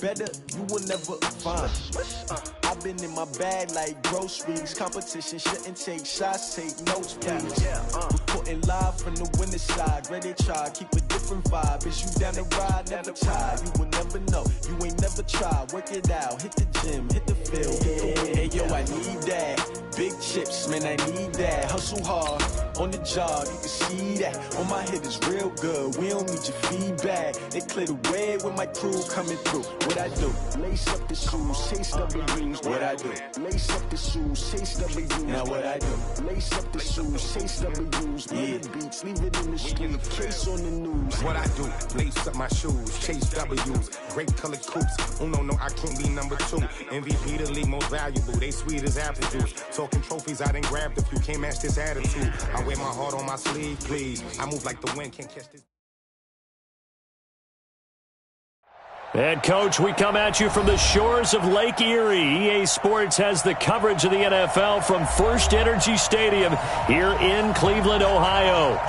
better, you will never find. I've been in my bag like groceries. Competition shouldn't take shots, take notes, please. Reporting live from the winning side. Ready to try, keep a different vibe. Is you down the ride, never tired. You will never know, you ain't never tried. Work it out, hit the gym, hit the field, hit the wind. Hey yo, I need that. Big chips, man, I need that. Hustle hard, on the job, you can see that. On my head is real good, we don't need your feedback. They clear the way with my crew coming through. What I do? Lace up the shoes, chase W's. What I do? Lace up the shoes, chase W's. Now what I do? Lace up the shoes, chase W's. Yeah. Beats, leave it in the street, case on the news. What I do? Lace up my shoes, chase W's. Great colored coops. Oh no, I can't be number 2. MVP the league most valuable. They sweet as apple juice. Talking trophies, I done grabbed a few. Can't match this attitude. I wear my heart on my sleeve, please. I move like the wind, can't catch this. And, Coach, we come at you from the shores of Lake Erie. EA Sports has the coverage of the NFL from First Energy Stadium here in Cleveland, Ohio.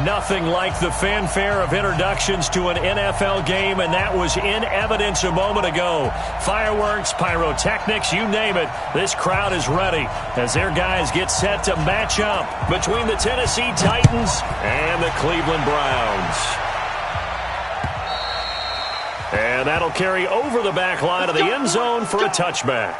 Nothing like the fanfare of introductions to an NFL game, and that was in evidence a moment ago. Fireworks, pyrotechnics, you name it. This crowd is ready as their guys get set to match up between the Tennessee Titans and the Cleveland Browns. And that'll carry over the back line of the end zone for a touchback.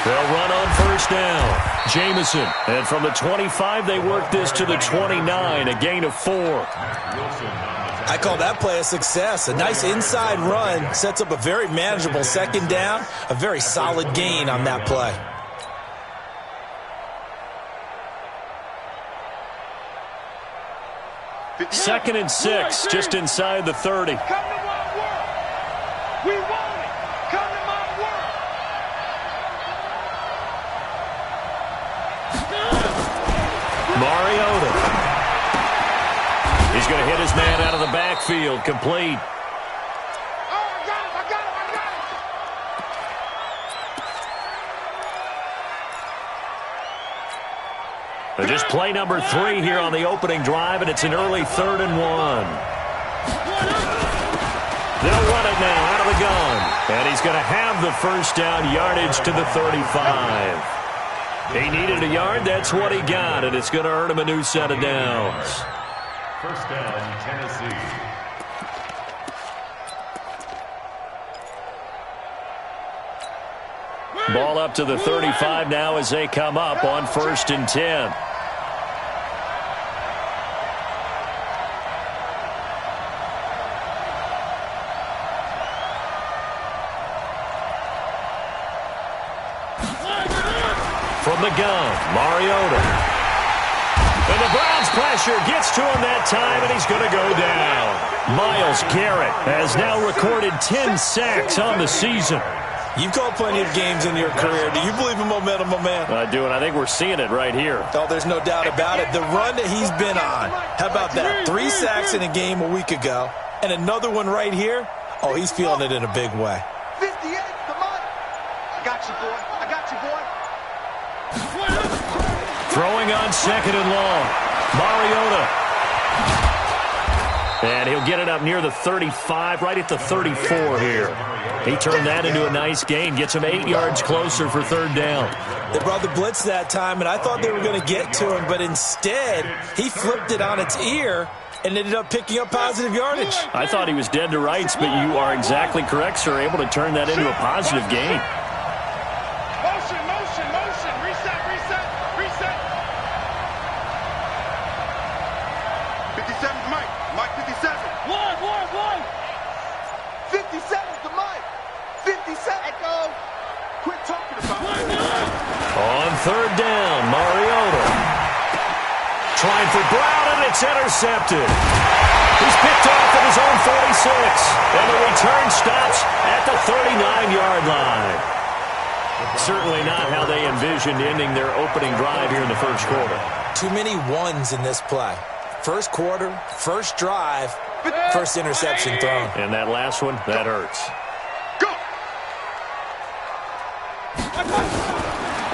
They'll run on first down. Jamison. And from the 25, they work this to the 29, a gain of 4. I call that play a success. A nice inside run sets up a very manageable second down. A very solid gain on that play. Second and 6, just inside the 30. Come to my work. We want it. Come to my work. Mariota. He's going to hit his man out of the backfield, complete. And just play number 3 here on the opening drive, and it's an early 3rd and 1. They'll run it now out of the gun. And he's going to have the first down, yardage to the 35. He needed a yard. That's what he got, and it's going to earn him a new set of downs. First down, Tennessee. Ball up to the 35 now as they come up on 1st and 10. From the gun, Mariota. And the Browns pressure gets to him that time, and he's going to go down. Myles Garrett has now recorded 10 sacks on the season. You've called plenty of games in your career. Do you believe in momentum, my man? I do, and I think we're seeing it right here. Oh, there's no doubt about it. The run that he's been on. How about that? 3 sacks in a game a week ago, and another one right here. Oh, he's feeling it in a big way. 58, come on. I got you, boy. I got you, boy. Throwing on 2nd and long. Mariota. And he'll get it up near the 35, right at the 34 here. He turned that into a nice gain, gets him 8 yards closer for 3rd down. They brought the blitz that time, and I thought they were going to get to him, but instead, he flipped it on its ear and ended up picking up positive yardage. I thought he was dead to rights, but you are exactly correct, sir, able to turn that into a positive gain. Motion, motion, motion. Reset, reset, reset. 57's Mike. Mike 57. One. 57's the Mike. 57. Echo. Quit talking about it. On 3rd down, Mariota. Trying for Brown, and it's intercepted. He's picked off at his own 46, and the return stops at the 39-yard line. Certainly not how they envisioned ending their opening drive here in the first quarter. Too many ones in this play. First quarter, first drive, first interception thrown. And that last one, that hurts. Go.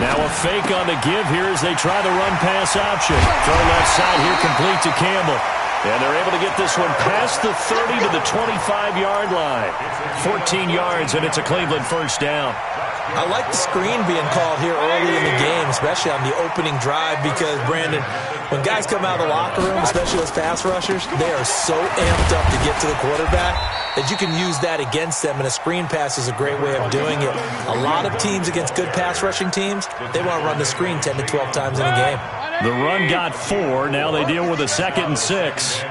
Now a fake on the give here as they try the run-pass option. Throw left side here, complete to Campbell. And they're able to get this one past the 30 to the 25-yard line. 14 yards, and it's a Cleveland first down. I like the screen being called here early in the game, especially on the opening drive, because, Brandon, when guys come out of the locker room, especially as pass rushers, they are so amped up to get to the quarterback that you can use that against them, and a screen pass is a great way of doing it. A lot of teams against good pass rushing teams, they want to run the screen 10 to 12 times in a game. The run got 4. Now they deal with a 2nd and 6.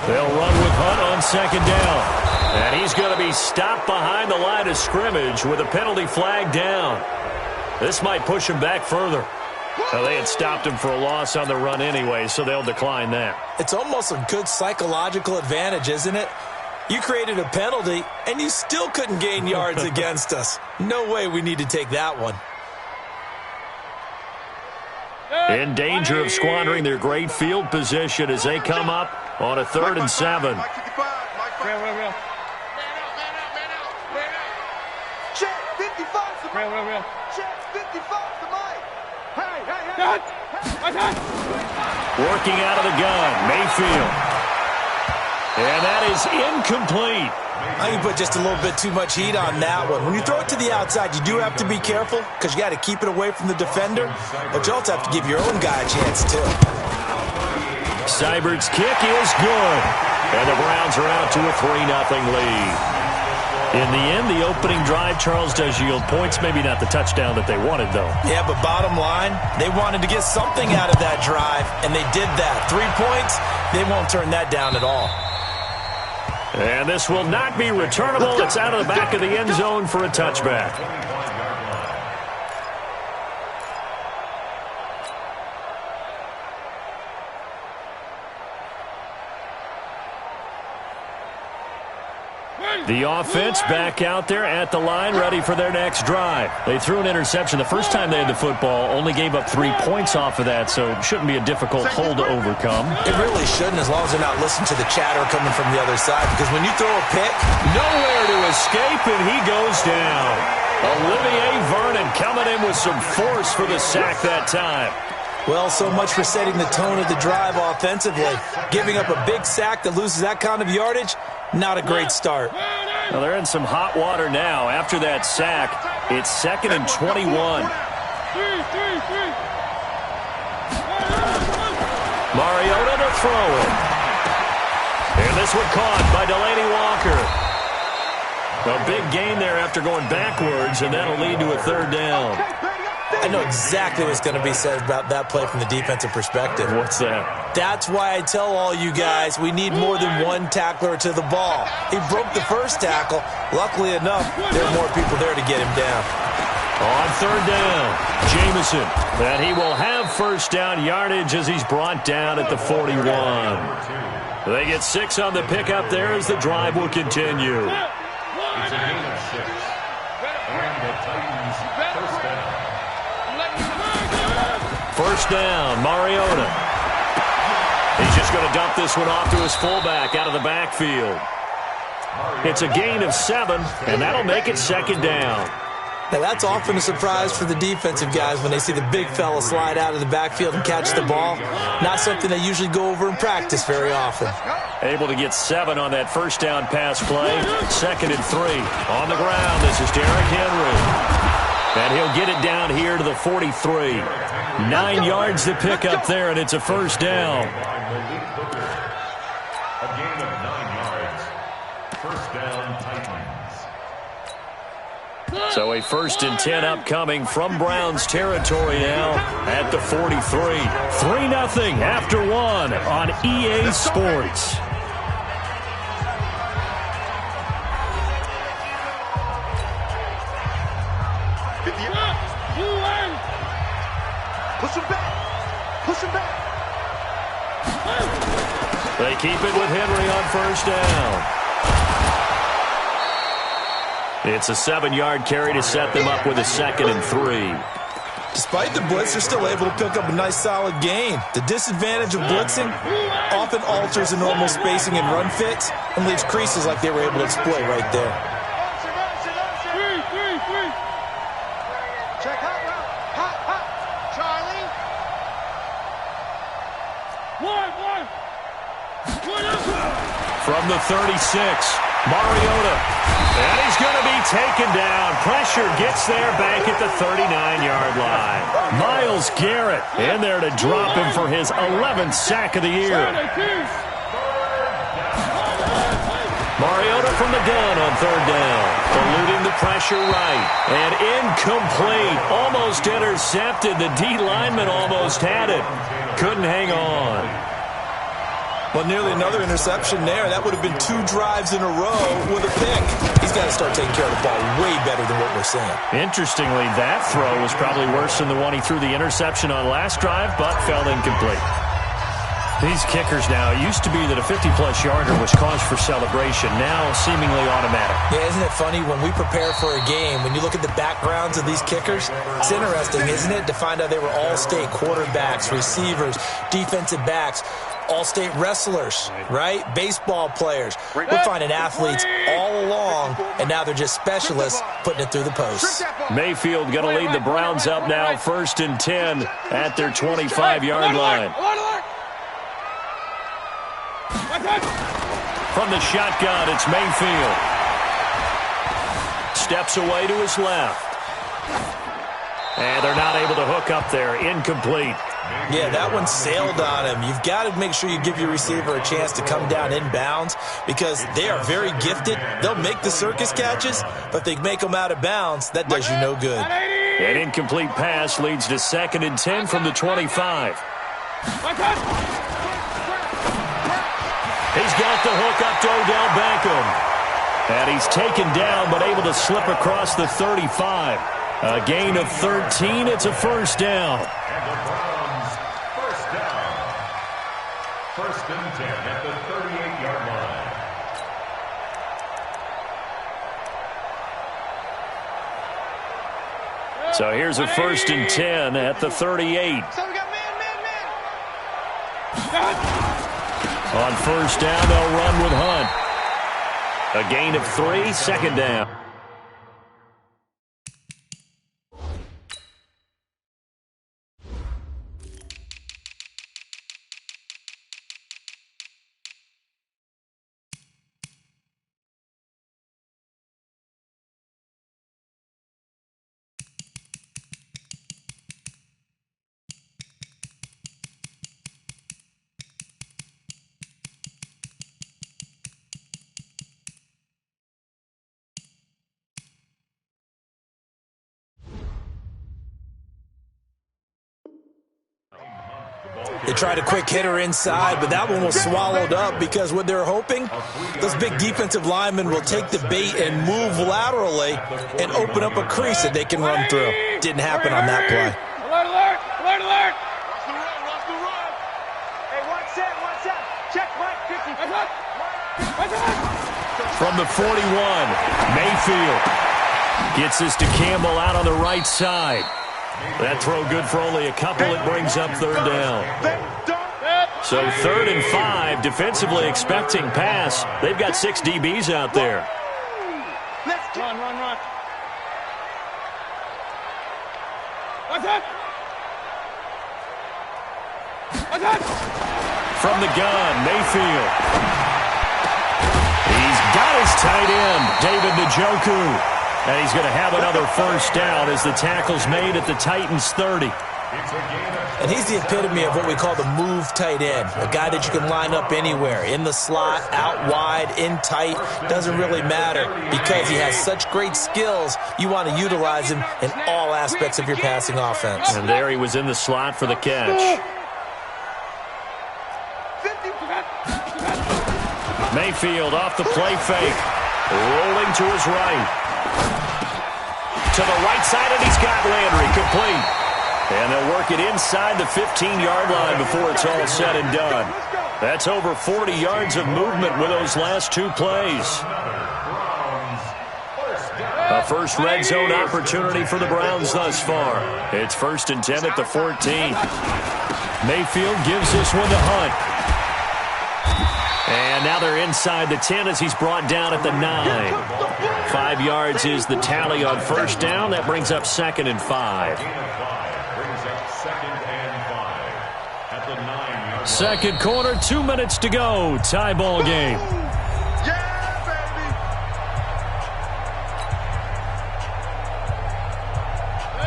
They'll run with Hunt on 2nd down. And he's going to be stopped behind the line of scrimmage with a penalty flag down. This might push him back further. Well, they had stopped him for a loss on the run anyway, so they'll decline that. It's almost a good psychological advantage, isn't it? You created a penalty, and you still couldn't gain yards against us. No way we need to take that one. In danger of squandering their great field position as they come up on a 3rd and 7. Check 55 to Mike. Check 55 to Mike. Hey. Working out of the gun, Mayfield. And that is incomplete. I think you put just a little bit too much heat on that one. When you throw it to the outside, you do have to be careful because you got to keep it away from the defender, but you also have to give your own guy a chance too. Seibert's kick is good. And the Browns are out to a 3-0 lead. In the end, the opening drive, Charles, does yield points. Maybe not the touchdown that they wanted, though. Yeah, but bottom line, they wanted to get something out of that drive, and they did that. 3 points, they won't turn that down at all. And this will not be returnable. It's out of the back of the end zone for a touchback. The offense back out there at the line, ready for their next drive. They threw an interception the first time they had the football, only gave up 3 points off of that, so it shouldn't be a difficult hole to overcome. It really shouldn't, as long as they're not listening to the chatter coming from the other side, because when you throw a pick, nowhere to escape, and he goes down. Olivier Vernon coming in with some force for the sack that time. well, so much for setting the tone of the drive offensively. Giving up a big sack that loses that kind of yardage, not a great start. Well, they're in some hot water now. After that sack, it's 2nd and 21. Mariota to throw it. And this one caught by Delaney Walker. A big gain there after going backwards, and that'll lead to a 3rd down. I know exactly what's going to be said about that play from the defensive perspective. What's that? That's why I tell all you guys we need more than one tackler to the ball. He broke the first tackle. Luckily enough, there are more people there to get him down. On 3rd down, Jameson. And he will have first down yardage as he's brought down at the 41. They get 6 on the pickup there as the drive will continue. It's a gain of 6. And the Titans first down. First down, Mariota. He's just going to dump this one off to his fullback out of the backfield. It's a gain of 7, and that'll make it 2nd down. Now, that's often a surprise for the defensive guys when they see the big fella slide out of the backfield and catch the ball. Not something they usually go over in practice very often. Able to get 7 on that first down pass play. 2nd and 3. On the ground, this is Derrick Henry. And he'll get it down here to the 43. 9 yards to pick up there, and it's a first down. A gain of 9 yards. First down, Titans. So a 1st and 10 upcoming from Browns territory now at the 43. 3-0 after 1 on EA Sports. Push him back. Push him back. They keep it with Henry on first down. It's a 7-yard carry to set them up with a 2nd and 3. Despite the blitz, they're still able to pick up a nice, solid gain. The disadvantage of blitzing often alters the normal spacing and run fits and leaves creases like they were able to exploit right there. Check hot route. Hot. Charlie. From the 36, Mariota. And he's going to be taken down. Pressure gets there back at the 39-yard line. Myles Garrett in there to drop him for his 11th sack of the year. Mariota from the gun on 3rd down. Eluding the pressure right. And incomplete. Almost intercepted. The D lineman almost had it. Couldn't hang on. Well, nearly another interception there. That would have been 2 drives in a row with a pick. He's got to start taking care of the ball way better than what we're seeing. Interestingly, that throw was probably worse than the one he threw the interception on last drive, but fell incomplete. These kickers now, it used to be that a 50-plus yarder was cause for celebration, now seemingly automatic. Yeah, isn't it funny? When we prepare for a game, when you look at the backgrounds of these kickers, it's interesting, isn't it, to find out they were all-state quarterbacks, receivers, defensive backs, all-state wrestlers, right? Baseball players. We're finding athletes all along, and now they're just specialists putting it through the posts. Mayfield going to lead the Browns up now, 1st and 10 at their 25-yard line. From the shotgun, it's Mayfield. Steps away to his left. And they're not able to hook up there. Incomplete. Yeah, that one sailed on him. You've got to make sure you give your receiver a chance to come down inbounds because they are very gifted. They'll make the circus catches, but they make them out of bounds. That does you no good. An incomplete pass leads to 2nd and 10 from the 25. He's got the hook up to Odell Beckham. And he's taken down but able to slip across the 35. A gain of 13. It's a 1st down. And the Browns, 1st down. 1st and 10 at the 38-yard line. So here's a 1st and 10 at the 38. So we got man. On 1st down, they'll run with Hunt. A gain of 3, 2nd down. They tried a quick hitter inside, but that one was swallowed up because what they're hoping, those big defensive linemen will take the bait and move laterally and open up a crease that they can run through. Didn't happen on that play. Alert! Watch the run! Hey, one set. Check, Mike, 50. From the 41, Mayfield gets this to Campbell out on the right side. That throw good for only a couple. It brings up 3rd down. So 3rd and 5, defensively expecting pass. They've got 6 DBs out there. Run. From the gun, Mayfield. He's got his tight end, David Njoku. And he's going to have another 1st down as the tackle's made at the Titans' 30. And he's the epitome of what we call the move tight end, a guy that you can line up anywhere, in the slot, out wide, in tight, doesn't really matter because he has such great skills. You want to utilize him in all aspects of your passing offense. And there he was in the slot for the catch. Mayfield off the play fake, rolling to his right. To the right side, and he's got Landry complete. And they'll work it inside the 15-yard line before it's all said and done. That's over 40 yards of movement with those last 2 plays. A first red zone opportunity for the Browns thus far. It's 1st and 10 at the 14. Mayfield gives this one to Hunt. And now they're inside the 10 as he's brought down at the 9. 5 yards is the tally on first down. That brings up 2nd and 5. Second quarter, 2 minutes to go. Tie ball game.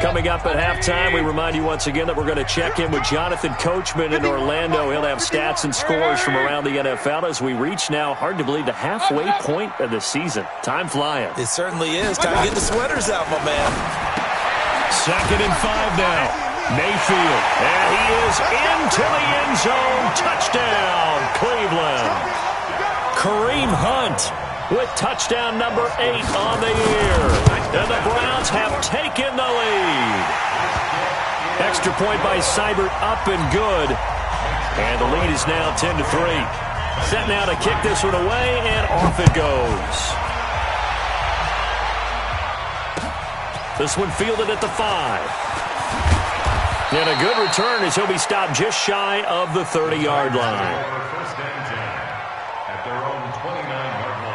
Coming up at halftime, we remind you once again that we're going to check in with Jonathan Coachman in Orlando. He'll have stats and scores from around the NFL as we reach now, hard to believe, the halfway point of the season. Time flying. It certainly is. Time to get the sweaters out, my man. 2nd and 5 now. Mayfield. And he is into the end zone. Touchdown, Cleveland. Kareem Hunt with touchdown number 8 on the year. And the Browns have taken the lead. Extra point by Seibert, up and good. And the lead is now 10-3. Set now to kick this one away, and off it goes. This one fielded at the 5. And a good return as he'll be stopped just shy of the 30-yard line. First and 10 at their own 29-yard line.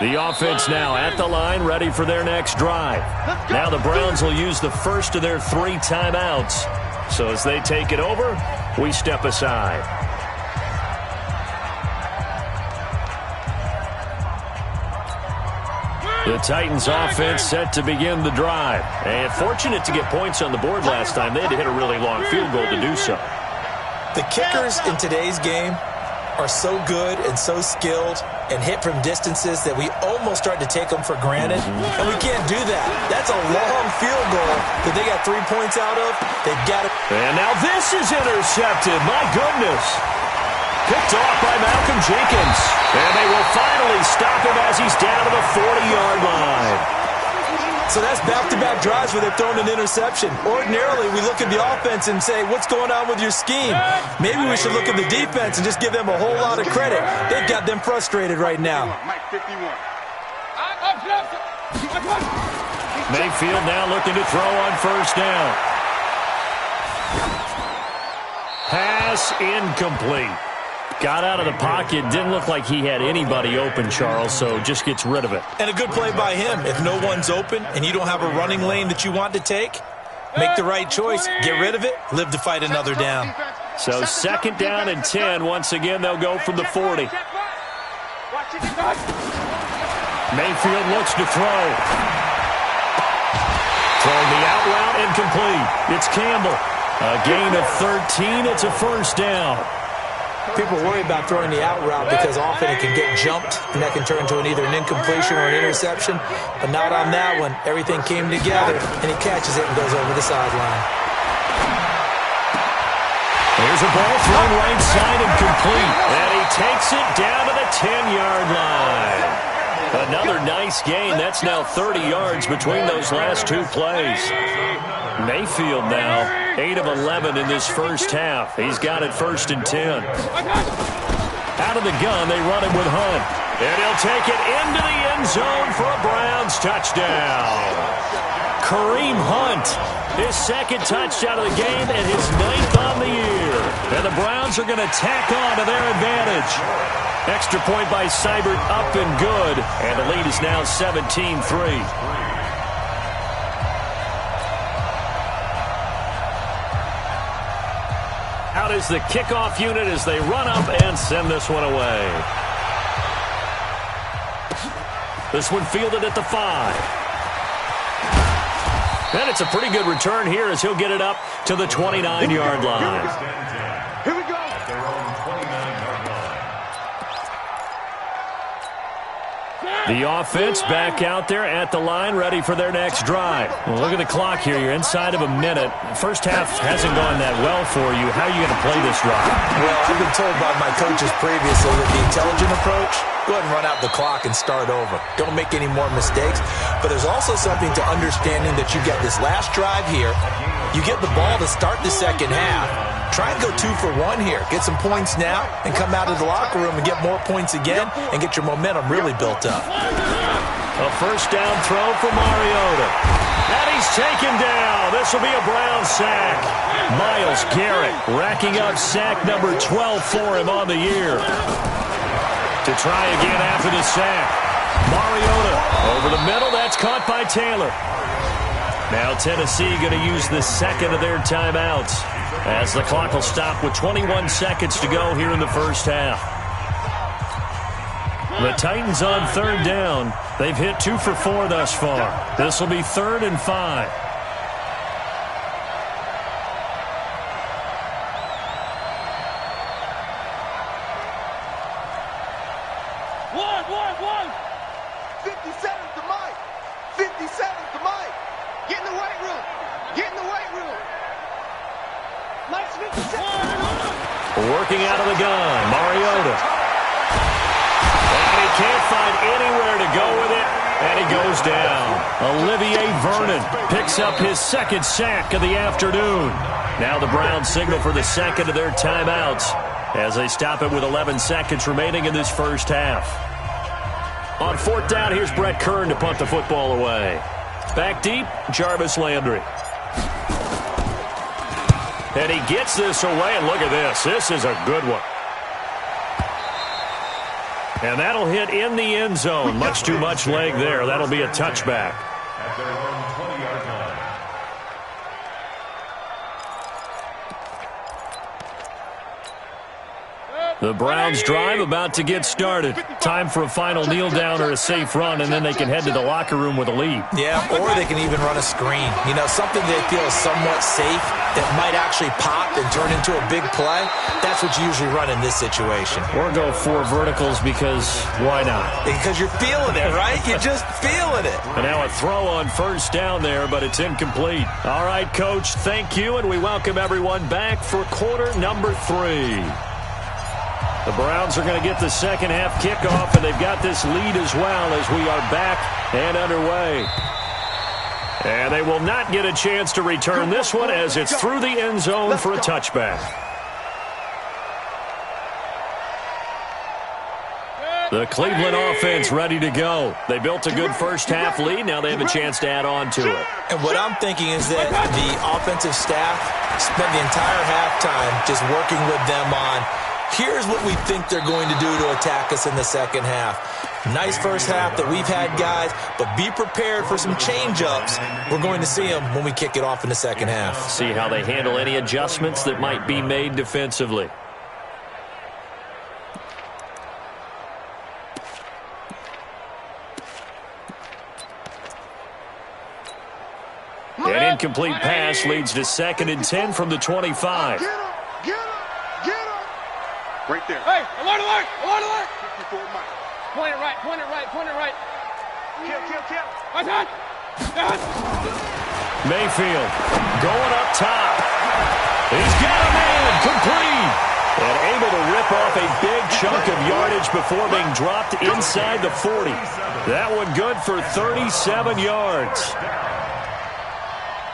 The offense now at the line, ready for their next drive. Now the Browns will use the first of their 3 timeouts. So as they take it over, we step aside. The Titans offense set to begin the drive. And fortunate to get points on the board last time. They had to hit a really long field goal to do so. The kickers in today's game are so good and so skilled and hit from distances that we almost start to take them for granted. And we can't do that. That's a long field goal that they got 3 points out of. They've got it. And now this is intercepted. My goodness. Picked off by Malcolm Jenkins. And they will finally stop him as he's down to the 40-yard line. So that's back-to-back drives where they've thrown an interception. Ordinarily, we look at the offense and say, what's going on with your scheme? Maybe we should look at the defense and just give them a whole lot of credit. They've got them frustrated right now. Mayfield now looking to throw on first down. Pass incomplete. Got out of the pocket. Didn't look like he had anybody open, Charles, so just gets rid of it. And a good play by him. If no one's open and you don't have a running lane that you want to take, make the right choice. Get rid of it. Live to fight another down. So 2nd down and 10. Once again, they'll go from the 40. Mayfield looks to throw. Throwing the out route incomplete. It's Campbell. A gain of 13. It's a first down. People worry about throwing the out route because often it can get jumped, and that can turn into either an incompletion or an interception. But not on that one. Everything came together, and he catches it and goes over the sideline. There's a ball thrown right side and complete. And he takes it down to the 10-yard line. Another nice gain. That's now 30 yards between those last 2 plays. Mayfield now 8 of 11 in this first half. He's got it 1st and 10. Out of the gun, they run him with Hunt. And he'll take it into the end zone for a Browns touchdown. Kareem Hunt, his 2nd touchdown of the game and his 9th on the year. And the Browns are going to tack on to their advantage. Extra point by Seibert, up and good. And the lead is now 17-3. Out is the kickoff unit as they run up and send this one away. This one fielded at the 5. And it's a pretty good return here as he'll get it up to the 29-yard line. Here we go. At their own 29-yard line. The offense back out there at the line, ready for their next drive. Well, look at the clock here. You're inside of a minute. First half hasn't gone that well for you. How are you going to play this drive? Well, I've been told by my coaches previously that the intelligent approach, go ahead and run out the clock and start over. Don't make any more mistakes. But there's also something to understanding that you get this last drive here. You get the ball to start the second half. Try and go 2 for 1 here. Get some points now and come out of the locker room and get more points again and get your momentum really built up. A first down throw for Mariota. And he's taken down. This will be a Brown sack. Myles Garrett racking up sack number 12 for him on the year. To try again after the sack. Mariota over the middle. That's caught by Taylor. Now Tennessee going to use the second of their timeouts, as the clock will stop with 21 seconds to go here in the first half. The Titans on third down. They've hit 2 for 4 thus far. This will be 3rd and 5. One. 57 to Mike. 57 to Mike. Get in the weight room. Get in the weight room. Mike's 57. Working out of the gun, Mariota. And he can't find anywhere to go with it, and he goes down. Olivier Vernon picks up his second sack of the afternoon. Now the Browns signal for the second of their timeouts as they stop it with 11 seconds remaining in this first half. On 4th down, here's Brett Kern to punt the football away. Back deep, Jarvis Landry. And he gets this away, and look at this. This is a good one. And that'll hit in the end zone. Much too much leg there. That'll be a touchback. At their own 20-yard line. The Browns drive about to get started. Time for a final kneel down or a safe run, and then they can head to the locker room with a lead. Yeah, or they can even run a screen. You know, something they feel is somewhat safe that might actually pop and turn into a big play. That's what you usually run in this situation. Or go 4 verticals because why not? Because you're feeling it, right? You're just feeling it. And now a throw on first down there, but it's incomplete. All right, Coach, thank you, and we welcome everyone back for quarter number 3. The Browns are going to get the second half kickoff, and they've got this lead as well as we are back and underway. And they will not get a chance to return this one as it's through the end zone for a touchback. The Cleveland offense ready to go. They built a good first half lead. Now they have a chance to add on to it. And what I'm thinking is that the offensive staff spent the entire halftime just working with them on, here's what we think they're going to do to attack us in the second half. Nice first half that we've had, guys, but be prepared for some change-ups. We're going to see them when we kick it off in the second half. See how they handle any adjustments that might be made defensively. An incomplete pass leads to 2nd and 10 from the 25. Get him. Right there. Hey, alert. 54 Mike. Point it right. Kill. Right on. Mayfield going up top. He's got a man complete. And able to rip off a big chunk of yardage before being dropped inside the 40. That one good for 37 yards.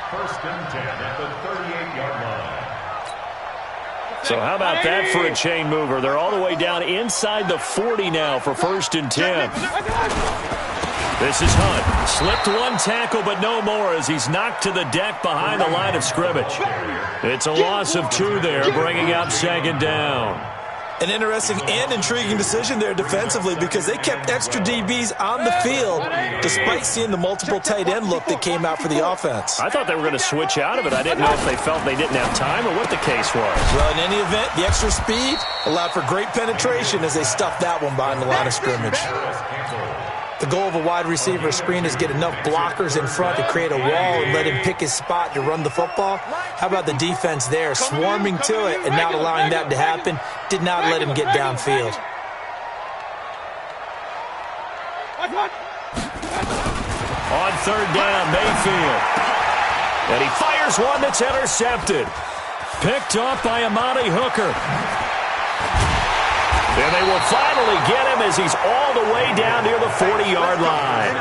1st and 10 at the 38-yard line. So how about that for a chain mover? They're all the way down inside the 40 now for 1st and 10. This is Hunt. Slipped one tackle, but no more as he's knocked to the deck behind the line of scrimmage. It's a loss of 2 there, bringing up 2nd down. An interesting and intriguing decision there defensively because they kept extra DBs on the field despite seeing the multiple tight end look that came out for the offense. I thought they were going to switch out of it. I didn't know if they felt they didn't have time or what the case was. Well, in any event, the extra speed allowed for great penetration as they stuffed that one behind the line of scrimmage. The goal of a wide receiver screen is get enough blockers in front to create a wall and let him pick his spot to run the football. How about the defense there, swarming to it and not allowing that to happen? Did not let him get downfield. On third down, Mayfield. And he fires one that's intercepted. Picked off by Amani Hooker. And they will finally get him as he's all the way down near the 40-yard line.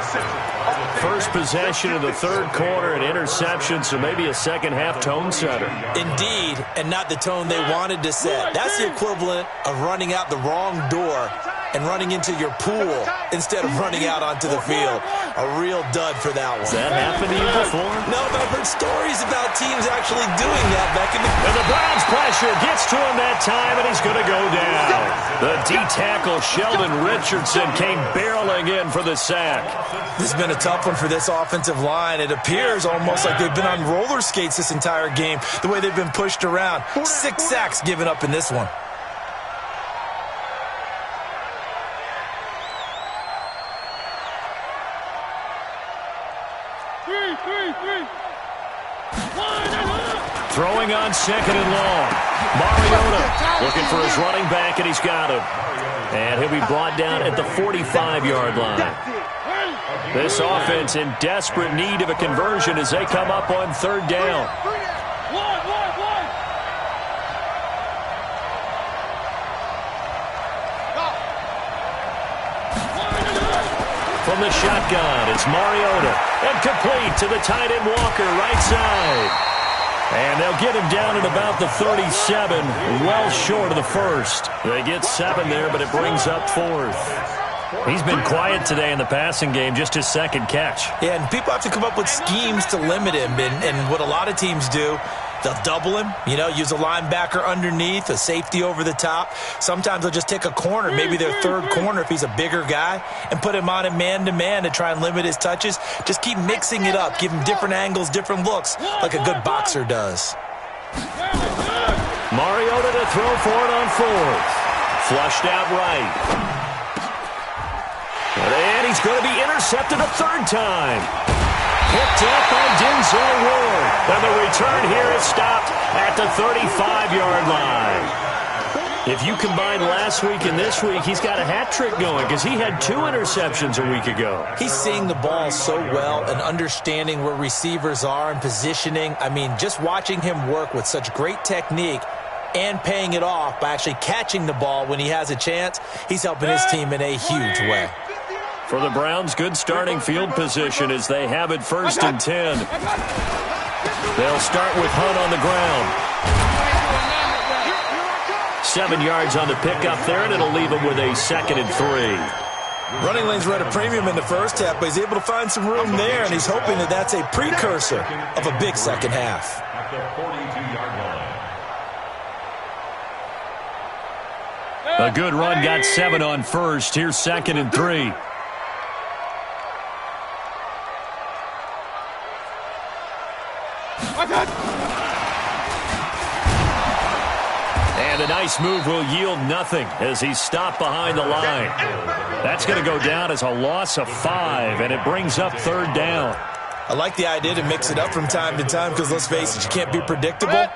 First possession of the third quarter, an interception, so maybe a second-half tone setter. Indeed, and not the tone they wanted to set. That's the equivalent of running out the wrong door and running into your pool instead of running out onto the field. A real dud for that one. Has that happened to you before? No, but I've heard stories about teams actually doing that back in the... And the Browns pressure gets to him that time, and he's going to go down. The D-tackle Sheldon Richardson came barreling in for the sack. This has been a tough one for this offensive line. It appears almost like they've been on roller skates this entire game, the way they've been pushed around. 6 sacks given up in this one. Throwing on second and long. Mariota looking for his running back, and he's got him. And he'll be brought down at the 45-yard line. This offense in desperate need of a conversion as they come up on third down. From the shotgun, it's Mariota. And complete to the tight end Walker, right side. And they'll get him down at about the 37, well short of the first. They get 7 there, but it brings up fourth. He's been quiet today in the passing game, just his second catch. Yeah, and people have to come up with schemes to limit him. And what a lot of teams do, they'll double him, use a linebacker underneath, a safety over the top. Sometimes they'll just take a corner, maybe their third corner if he's a bigger guy, and put him on a man-to-man to try and limit his touches. Just keep mixing it up, give him different angles, different looks, like a good boxer does. Mariota to throw for it on fourth. Flushed out right. And he's going to be intercepted a third time. Picked up by Denzel Ward. And the return here is stopped at the 35-yard line. If you combine last week and this week, he's got a hat trick going because he had 2 interceptions a week ago. He's seeing the ball so well and understanding where receivers are and positioning. I mean, just watching him work with such great technique and paying it off by actually catching the ball when he has a chance, he's helping his team in a huge way. For the Browns, good starting field position as they have it 1st and 10. They'll start with Hunt on the ground. 7 yards on the pickup there, and it'll leave him with a 2nd and 3. Running lanes were at a premium in the first half, but he's able to find some room there, and he's hoping that that's a precursor of a big second half. At the 42-yard line. A good run, got 7 on first. Here's 2nd and 3. And a nice move will yield nothing as he's stopped behind the line. That's going to go down as a loss of 5, and it brings up third down. I like the idea to mix it up from time to time because, let's face it, you can't be predictable.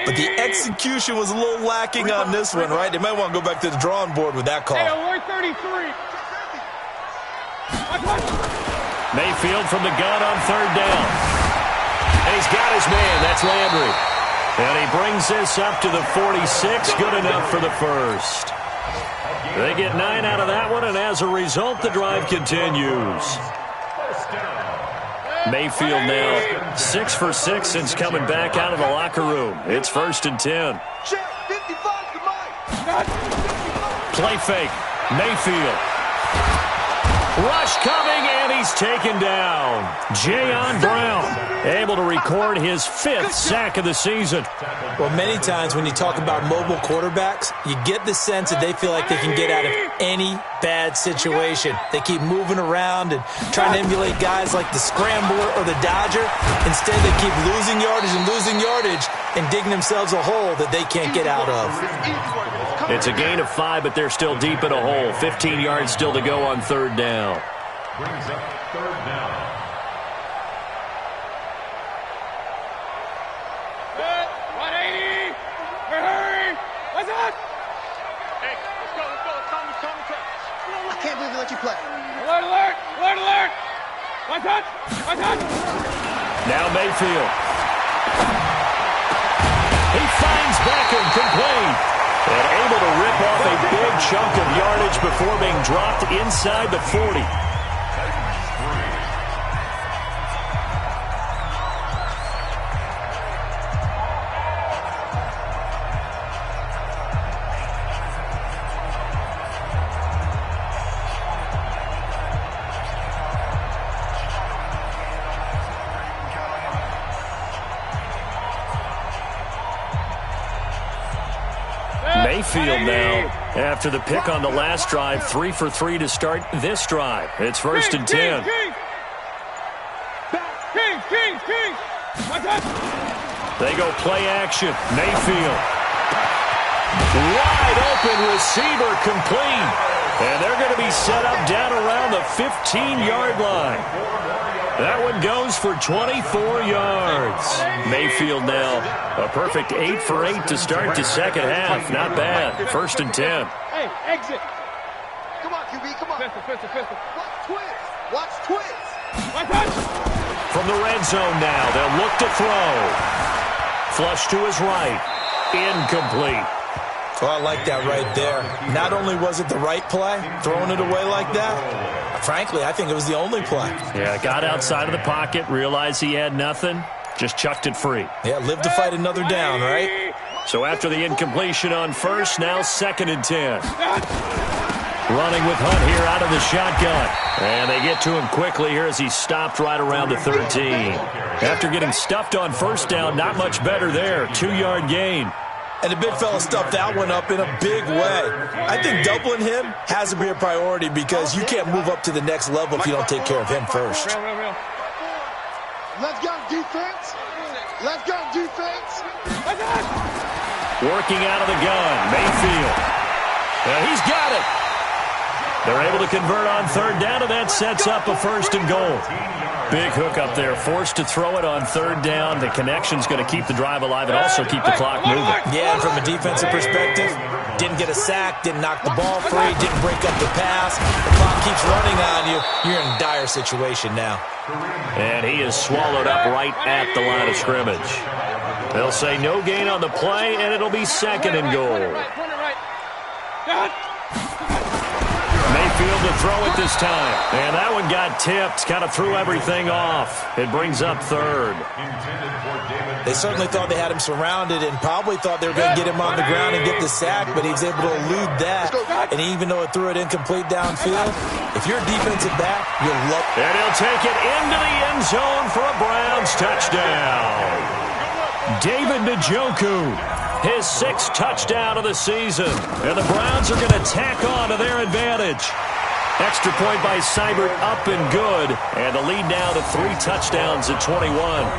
But the execution was a little lacking on this one, right? They might want to go back to the drawing board with that call. Mayfield from the gun on third down. And he's got his man. That's Landry. And he brings this up to the 46. Good enough for the first. They get 9 out of that one, and as a result, the drive continues. Mayfield now 6 for 6 since coming back out of the locker room. It's 1st and 10. Play fake. Mayfield. Rush coming, and he's taken down. Jayon Brown able to record his 5th sack of the season. Well, many times when you talk about mobile quarterbacks, you get the sense that they feel like they can get out of any bad situation. They keep moving around and trying to emulate guys like the Scrambler or the Dodger. Instead, they keep losing yardage and digging themselves a hole that they can't get out of. It's a gain of 5, but they're still deep in a hole. 15 yards still to go on third down. Brings up third down. I can't believe they let you play. Alert, alert! Now Mayfield. He finds Beckham complete. And able to rip off a big chunk of yardage before being dropped inside the 40. Mayfield now, after the pick on the last drive, 3 for 3 to start this drive. It's 1st and 10. They go play action. Mayfield. Wide open receiver complete. And they're going to be set up down around the 15-yard line. That one goes for 24 yards. Mayfield now a perfect 8 for 8 to start the second half. Not bad. 1st and 10. Hey, exit. Come on, QB, come on. Pistol. Watch twist. From the red zone now, they'll look to throw. Flush to his right. Incomplete. Oh, I like that right there. Not only was it the right play, throwing it away like that, frankly, I think it was the only play. Yeah, got outside of the pocket, realized he had nothing, just chucked it free. Yeah, live to fight another down, right? So after the incompletion on first, now 2nd and 10. Running with Hunt here out of the shotgun. And they get to him quickly here as he's stopped right around the 13. After getting stuffed on first down, not much better there. 2-yard gain. And the big fella stuffed that one up in a big way. I think doubling him has to be a priority because you can't move up to the next level if you don't take care of him first. Let's go defense. Working out of the gun, Mayfield. He's got it. They're able to convert on 3rd down, and that sets up a 1st and goal. Big hook up there, forced to throw it on 3rd down. The connection's going to keep the drive alive and also keep the clock moving. Yeah, and from a defensive perspective, didn't get a sack, didn't knock the ball free, didn't break up the pass. The clock keeps running on you. You're in a dire situation now. And he is swallowed up right at the line of scrimmage. They'll say no gain on the play, and it'll be 2nd and goal. Mayfield to throw it this time. And that one got tipped, kind of threw everything off. It brings up 3rd. They certainly thought they had him surrounded and probably thought they were going to get him on the ground and get the sack, but he was able to elude that. And even though it threw it incomplete downfield, if you're a defensive back, you'll love it. And he'll take it into the end zone for a Browns touchdown. David Njoku, his 6th touchdown of the season. And the Browns are going to tack on to their advantage. Extra point by Seibert, up and good. And the lead now to 3 touchdowns at 21.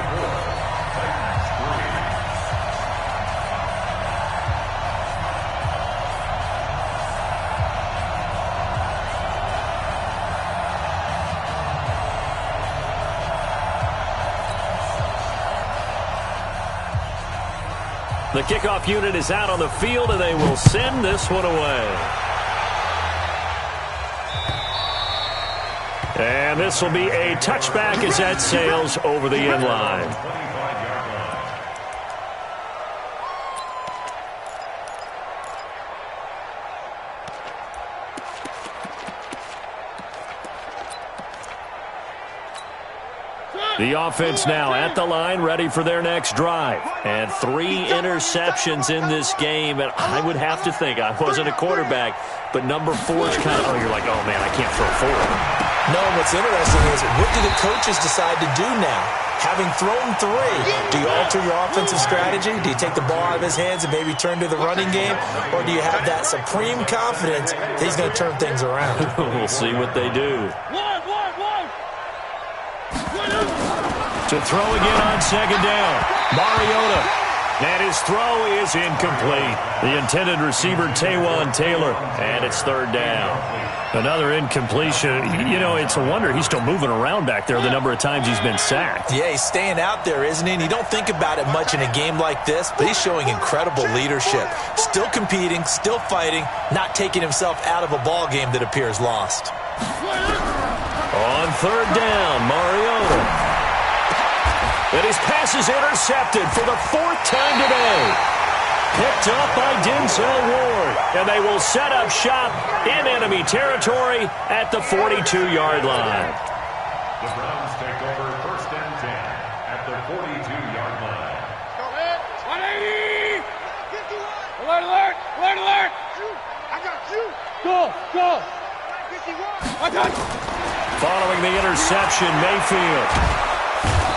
The kickoff unit is out on the field, and they will send this one away. And this will be a touchback as that sails over the end line. The offense now at the line, ready for their next drive. And 3 interceptions in this game. And I would have to think, I wasn't a quarterback, but number 4 is kind of, you're like, oh, man, I can't throw 4. No, what's interesting is, what do the coaches decide to do now? Having thrown 3, do you alter your offensive strategy? Do you take the ball out of his hands and maybe turn to the running game? Or do you have that supreme confidence that he's going to turn things around? We'll see what they do. To throw again on 2nd down. Mariota. And his throw is incomplete. The intended receiver, Taywan Taylor. And it's 3rd down. Another incompletion. You know, it's a wonder he's still moving around back there the number of times he's been sacked. Yeah, he's staying out there, isn't he? And you don't think about it much in a game like this, but he's showing incredible leadership. Still competing, still fighting, not taking himself out of a ball game that appears lost. On third down, Mariota. And his pass is intercepted for the fourth time today. Picked up by Denzel Ward. And they will set up shop in enemy territory at the 42-yard line. The Browns take over first and 10 at the 42-yard line. Go ahead. 180. 51. Alert, alert. Alert, alert. I got you. Go, go. 51. I got you. Following the interception, Mayfield.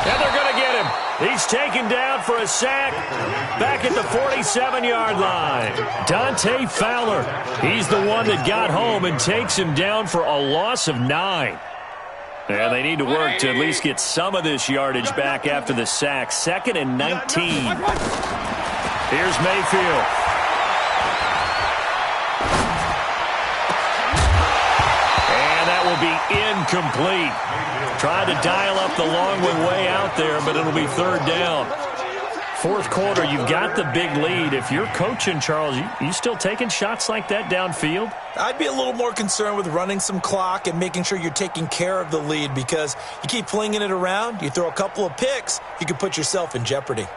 And they're going to get him. He's taken down for a sack back at the 47-yard line. Dante Fowler. He's the one that got home and takes him down for a loss of 9. And they need to work to at least get some of this yardage back after the sack. 2nd and 19. Here's Mayfield. Will be incomplete. Tried to dial up the long way out there, but it'll be third down. Fourth quarter, you've got the big lead. If you're coaching, Charles, you still taking shots like that downfield? I'd be a little more concerned with running some clock and making sure you're taking care of the lead, because you keep flinging it around, you throw a couple of picks, you can put yourself in jeopardy.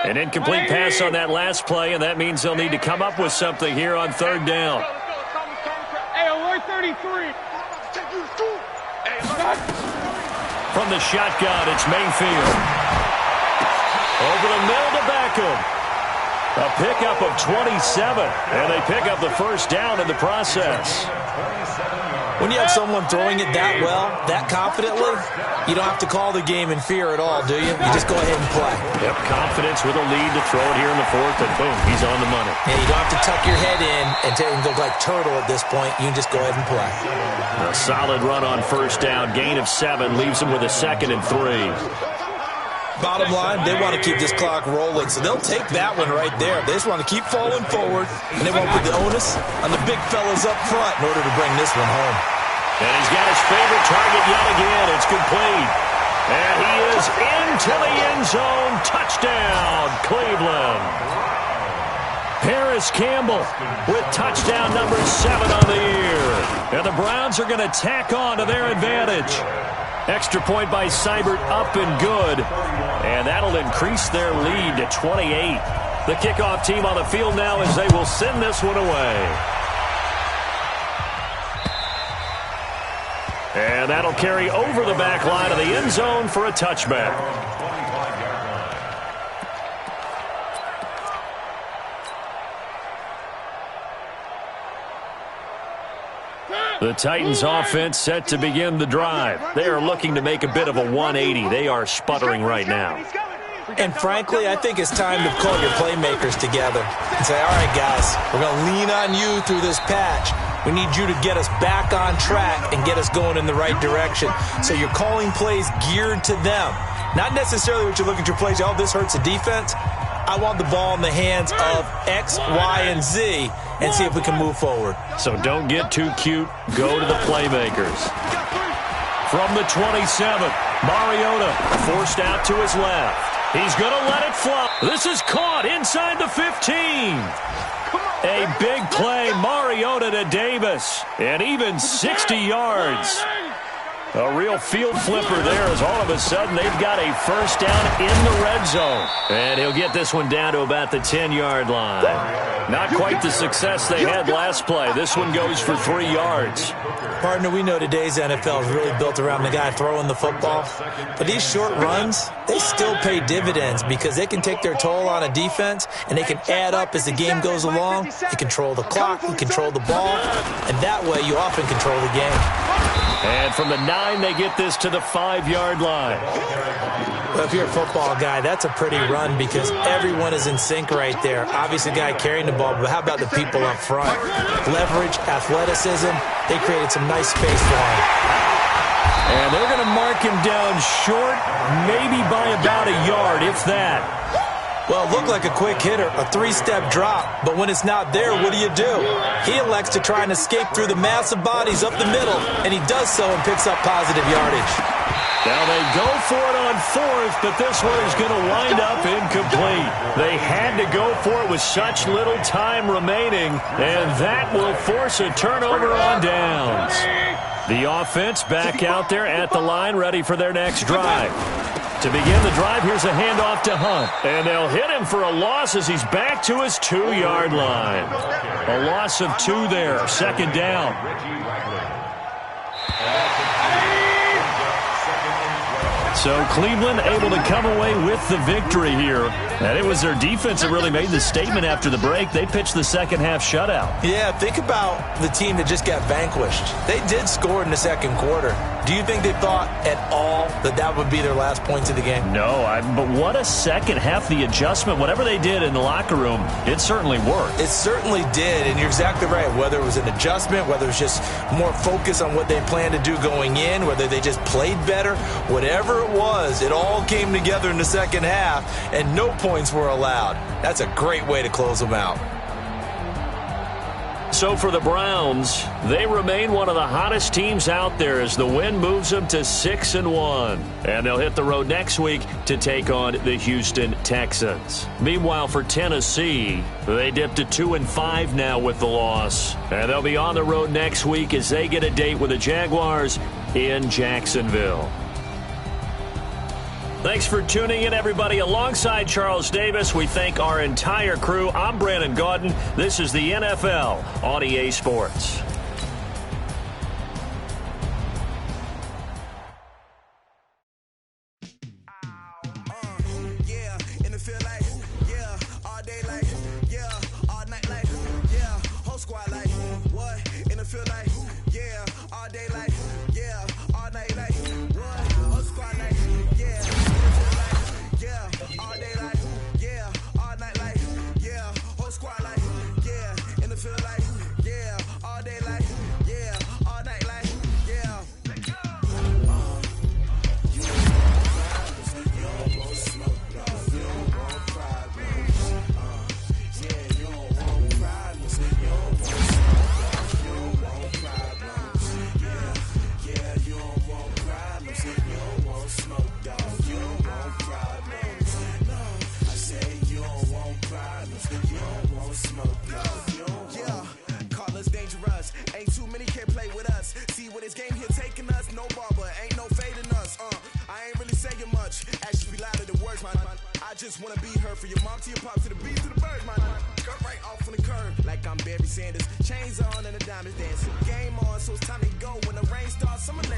An incomplete pass on that last play, and that means they'll need to come up with something here on third down. Hey, alert 33. From the shotgun, it's Mayfield. Over the middle to Beckham. A pickup of 27, and they pick up the first down in the process. When you have someone throwing it that well, that confidently, you don't have to call the game in fear at all, do you? You just go ahead and play. Yep, confidence with a lead to throw it here in the fourth, and boom, he's on the money. Yeah, you don't have to tuck your head in and go like turtle at this point. You can just go ahead and play. A solid run on first down. Gain of 7 leaves him with a 2nd and 3. Bottom line, they want to keep this clock rolling, so they'll take that one right there. They just want to keep falling forward, and they won't put the onus on the big fellas up front in order to bring this one home. And he's got his favorite target yet again. It's complete. And he is into the end zone. Touchdown, Cleveland. Paris Campbell with touchdown number 7 on the year. And the Browns are going to tack on to their advantage. Extra point by Seibert, up and good. And that'll increase their lead to 28. The kickoff team on the field now as they will send this one away. And that'll carry over the back line of the end zone for a touchback. The Titans offense set to begin the drive. They are looking to make a bit of a 180. They are sputtering right now. And frankly, I think it's time to call your playmakers together and say, all right, guys, we're going to lean on you through this patch. We need you to get us back on track and get us going in the right direction. So you're calling plays geared to them. Not necessarily what you're looking at your plays, oh, this hurts the defense. I want the ball in the hands of X, Y, and Z and see if we can move forward. So don't get too cute. Go to the playmakers. From the 27, Mariota forced out to his left. He's going to let it fly. This is caught inside the 15. A big play, Mariota to Davis, and even 60 yards. A real field flipper there as all of a sudden they've got a first down in the red zone. And he'll get this one down to about the 10-yard line. Not quite the success they had last play. This one goes for 3 yards. Partner, we know today's NFL is really built around the guy throwing the football. But these short runs, they still pay dividends because they can take their toll on a defense and they can add up as the game goes along. You control the clock, you control the ball, and that way you often control the game. And from the 9, they get this to the 5-yard line. Well, if you're a football guy, that's a pretty run because everyone is in sync right there. Obviously, the guy carrying the ball, but how about the people up front? Leverage, athleticism, they created some nice space for him. And they're going to mark him down short, maybe by about a yard, if that. Well, it looked like a quick hitter, a 3-step drop, but when it's not there, what do? He elects to try and escape through the massive bodies up the middle, and he does so and picks up positive yardage. Now they go for it on fourth, but this one is going to wind up incomplete. They had to go for it with such little time remaining, and that will force a turnover on downs. The offense back out there at the line, ready for their next drive. To begin the drive, here's a handoff to Hunt. And they'll hit him for a loss as he's back to his 2-yard line. A loss of 2 there, second down. So Cleveland able to come away with the victory here. And it was their defense that really made the statement after the break. They pitched the second half shutout. Yeah, think about the team that just got vanquished. They did score in the second quarter. Do you think they thought at all that that would be their last points of the game? No, but what a second half. The adjustment, whatever they did in the locker room, it certainly worked. It certainly did, and you're exactly right. Whether it was an adjustment, whether it was just more focus on what they planned to do going in, whether they just played better, whatever it was, it all came together in the second half, and no points were allowed. That's a great way to close them out. So for the Browns, they remain one of the hottest teams out there as the win moves them to 6-1. And they'll hit the road next week to take on the Houston Texans. Meanwhile, for Tennessee, they dipped to 2-5 now with the loss. And they'll be on the road next week as they get a date with the Jaguars in Jacksonville. Thanks for tuning in, everybody. Alongside Charles Davis, we thank our entire crew. I'm Brandon Gaudin. This is the NFL on EA Sports. Chains on and the diamonds dancing. Game on, so it's time to go. When the rain starts, I'ma let